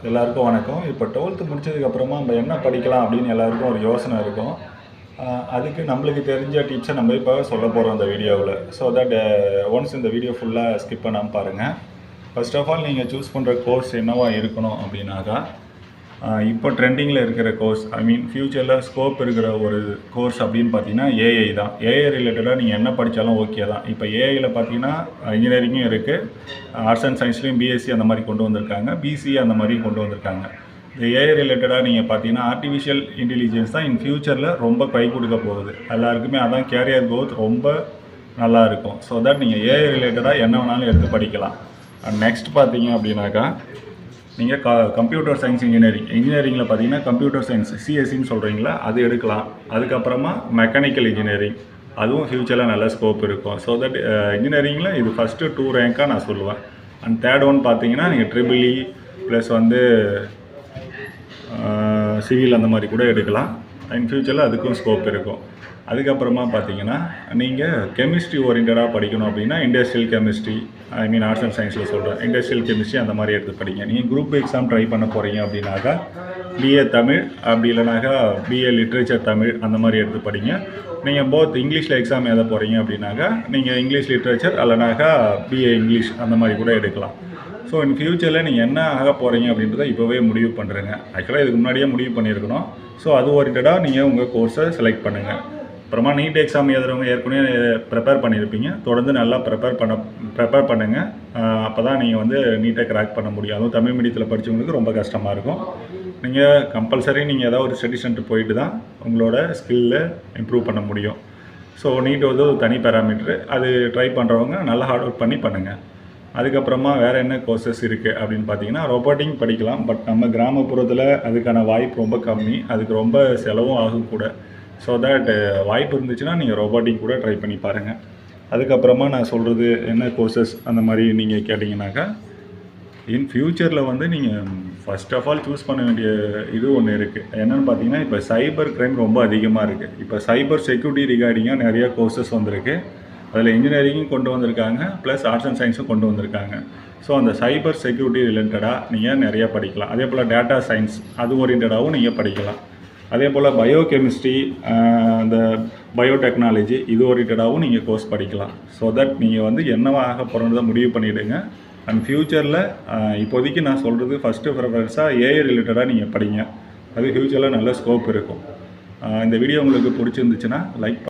எல்லாருக்கும் வணக்கம். இப்போ 12th முடிச்சதுக்கப்புறமா நம்ம என்ன படிக்கலாம் அப்படின்னு எல்லாருக்கும் ஒரு யோசனை இருக்கும். அதுக்கு நம்மளுக்கு தெரிஞ்ச டிப்ஸை நம்ம இப்போ சொல்ல போகிறோம் இந்த வீடியோவில். ஸோ தட் ஒன்ஸ் இந்த வீடியோ ஃபுல்லாக ஸ்கிப் பண்ணாமல் பாருங்கள். ஃபர்ஸ்ட் ஆஃப் ஆல் நீங்கள் சூஸ் பண்ணுற கோர்ஸ் என்னவா இருக்கணும் அப்படின்னாக்கா, இப்போ ட்ரெண்டிங்கில் இருக்கிற கோர்ஸ், ஐ மீன் ஃப்யூச்சரில் ஸ்கோப் இருக்கிற ஒரு கோர்ஸ் அப்படின்னு பார்த்தீங்கன்னா ஏஐ தான். ஏஐ ரிலேட்டடாக நீங்கள் என்ன படித்தாலும் ஓகே தான். இப்போ ஏஐயில் பார்த்தீங்கன்னா இன்ஜினியரிங்கும் இருக்குது, ஆர்ட்ஸ் அண்ட் சயின்ஸ்லேயும் பிஎஸ்சி அந்த மாதிரி கொண்டு வந்திருக்காங்க, பிசிஏ அந்த மாதிரி கொண்டு வந்திருக்காங்க. இந்த ஏஐ ரிலேட்டடாக நீங்கள் பார்த்தீங்கன்னா ஆர்டிஃபிஷியல் இன்டெலிஜென்ஸ் தான் இன் ஃப்யூச்சரில் ரொம்ப கை கொடுக்க போகுது. எல்லாருக்குமே அதான் கேரியர் க்ரோத் ரொம்ப நல்லா இருக்கும். ஸோ தட் நீங்கள் ஏஐ ரிலேட்டடாக என்ன வேணாலும் எடுத்து படிக்கலாம். நெக்ஸ்ட் பார்த்தீங்க அப்படின்னாக்கா, நீங்கள் கம்ப்யூட்டர் சயின்ஸ் இன்ஜினியரிங்கில் பார்த்தீங்கன்னா கம்ப்யூட்டர் சயின்ஸ் சிஎஸ்சின்னு சொல்கிறீங்களா, அது எடுக்கலாம். அதுக்கப்புறமா மெக்கானிக்கல் இன்ஜினியரிங், அதுவும் ஃப்யூச்சரில் நல்ல ஸ்கோப் இருக்கும். ஸோ தட் இன்ஜினியரிங்கில் இது ஃபஸ்ட்டு 2 ரேங்காக நான் சொல்லுவேன். அண்ட் தேர்ட் ஒன் பார்த்தீங்கன்னா நீங்கள் ட்ரிபிள் இ ப்ளஸ் வந்து சிவில் அந்த மாதிரி கூட எடுக்கலாம். இன் ஃப்யூச்சரில் அதுக்கும் ஸ்கோப் இருக்கும். அதுக்கப்புறமா பார்த்தீங்கன்னா நீங்கள் கெமிஸ்ட்ரி ஓரியன்டாக படிக்கணும் அப்படின்னா industrial chemistry, I mean arts and சயின்ஸில் சொல்கிறேன், இண்டஸ்ட்ரியல் கெமிஸ்ட்ரி அந்த மாதிரி எடுத்து படிங்க. நீங்கள் குரூப் எக்ஸாம் ட்ரை பண்ண போகிறீங்க அப்படின்னாக்கா பிஏ தமிழ், அப்படி இல்லைனாக்கா பிஏ லிட்ரேச்சர் தமிழ் அந்த மாதிரி எடுத்து படிங்க. நீங்கள் போத் இங்கிலீஷில் எக்ஸாம் எழுத போகிறீங்க அப்படின்னாக்கா நீங்கள் இங்கிலீஷ் லிட்ரேச்சர் இல்லைனாக்கா பிஏ இங்கிலீஷ் அந்த மாதிரி கூட எடுக்கலாம். ஸோ இன் ஃப்யூச்சரில் நீங்கள் என்ன ஆக போகிறீங்க அப்படின்றத இப்போவே முடிவு பண்ணுறேங்க. ஆக்சுவலாக இதுக்கு முன்னாடியே முடிவு பண்ணியிருக்கணும். ஸோ அது ஓரியன்டாக நீங்கள் உங்கள் கோர்ஸை செலக்ட் பண்ணுங்கள். அப்புறமா நீட் எக்ஸாம் எழுதுறவங்க ஏற்கனவே ப்ரிப்பேர் பண்ணியிருப்பீங்க, தொடர்ந்து நல்லா ப்ரிப்பேர் பண்ணுங்கள். அப்போ தான் நீங்கள் வந்து நீட்டை கிராக் பண்ண முடியும். அதுவும் தமிழ் மீடியத்தில் படித்தவங்களுக்கு ரொம்ப கஷ்டமாக இருக்கும். நீங்கள் கம்பல்சரி நீங்கள் ஏதாவது ஒரு ஸ்டடி சென்டர் போயிட்டு தான் உங்களோட ஸ்கில்லை இம்ப்ரூவ் பண்ண முடியும். ஸோ நீட் வந்து ஒரு தனி பேராமீட்ரு, அது ட்ரை பண்ணுறவங்க நல்லா ஹார்ட் ஒர்க் பண்ணி பண்ணுங்கள். அதுக்கப்புறமா வேறு என்ன கோர்சஸ் இருக்குது அப்படின்னு பார்த்தீங்கன்னா, ரோபோட்டிக் படிக்கலாம். பட் நம்ம கிராமப்புறத்தில் அதுக்கான வாய்ப்பு ரொம்ப கம்மி, அதுக்கு ரொம்ப செலவும் ஆகும் கூட. ஸோ தட் வாய்ப்பு இருந்துச்சுன்னா நீங்கள் ரோபோட்டிக் கூட ட்ரை பண்ணி பாருங்கள். அதுக்கப்புறமா நான் சொல்கிறது என்ன கோர்சஸ் அந்த மாதிரி நீங்கள் கேட்டிங்கனாக்கா, இன் ஃப்யூச்சரில் வந்து நீங்கள் ஃபஸ்ட் ஆஃப் ஆல் சூஸ் பண்ண வேண்டிய இது ஒன்று இருக்குது. என்னென்னு பார்த்தீங்கன்னா, இப்போ சைபர் க்ரைம் ரொம்ப அதிகமாக இருக்குது. இப்போ சைபர் செக்யூரிட்டி ரிகார்டிங்காக நிறையா கோர்சஸ் வந்திருக்கு. அதில் இன்ஜினியரிங்கும் கொண்டு வந்திருக்காங்க, ப்ளஸ் ஆர்ட்ஸ் அண்ட் சயின்ஸும் கொண்டு வந்திருக்காங்க. ஸோ அந்த சைபர் செக்யூரிட்டி ரிலேட்டடாக நீங்கள் நிறையா படிக்கலாம். அதே போல் டேட்டா சயின்ஸ் அது ஓரியன்டாகவும் நீங்கள் படிக்கலாம். அதே போல் பயோகெமிஸ்ட்ரி, அந்த பயோடெக்னாலஜி இது ஓரியன்டாகவும் நீங்கள் கோர்ஸ் படிக்கலாம். ஸோ தட் நீங்கள் வந்து என்னவா ஆக போகிறத முடிவு பண்ணிவிடுங்க. அண்ட் ஃப்யூச்சரில் இப்போதைக்கு நான் சொல்கிறது ஃபஸ்ட்டு ப்ரிஃபரன்ஸாக ஏஐ ரிலேட்டடாக நீங்கள் படிங்க. அது ஃப்யூச்சரில் நல்ல ஸ்கோப் இருக்கும். இந்த வீடியோ உங்களுக்கு பிடிச்சிருந்துச்சுன்னா லைக்